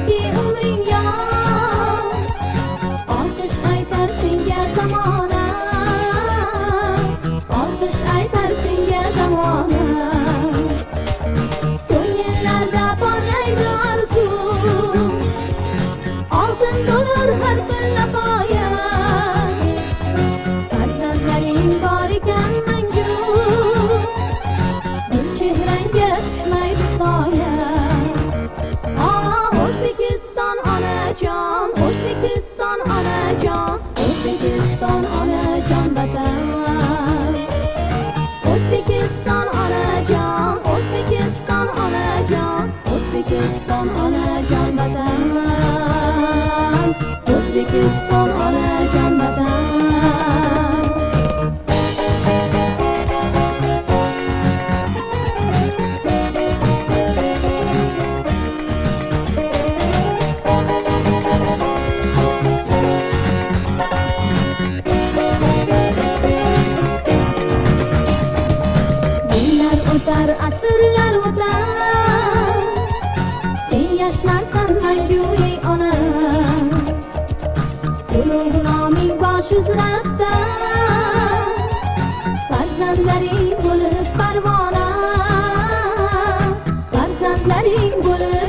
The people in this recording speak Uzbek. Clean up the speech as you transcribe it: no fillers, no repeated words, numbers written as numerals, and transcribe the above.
ki umring yor. Olqish aytar senga zamona, olqish aytar senga zamona. Ko'ngillarda porlaydi orzu, oltin bo'lur har pilla poya. Farzandlaring bor ekan mangu, gul chehrangga tushmaydi soya. O'zbekiston onajon, O'zbekiston onajon, O'zbekiston onajon vatan. O'zbekiston onajon, O'zbekiston onajon, O'zbekiston onajon vatan. O'zbekiston onajon vatan. O'tar asrlar o'tar, sen yashnarsan mangu ey ona. Ulug' noming bosh uzratda, farzandlaring bo'lib parvona, farzandlaring bo'lib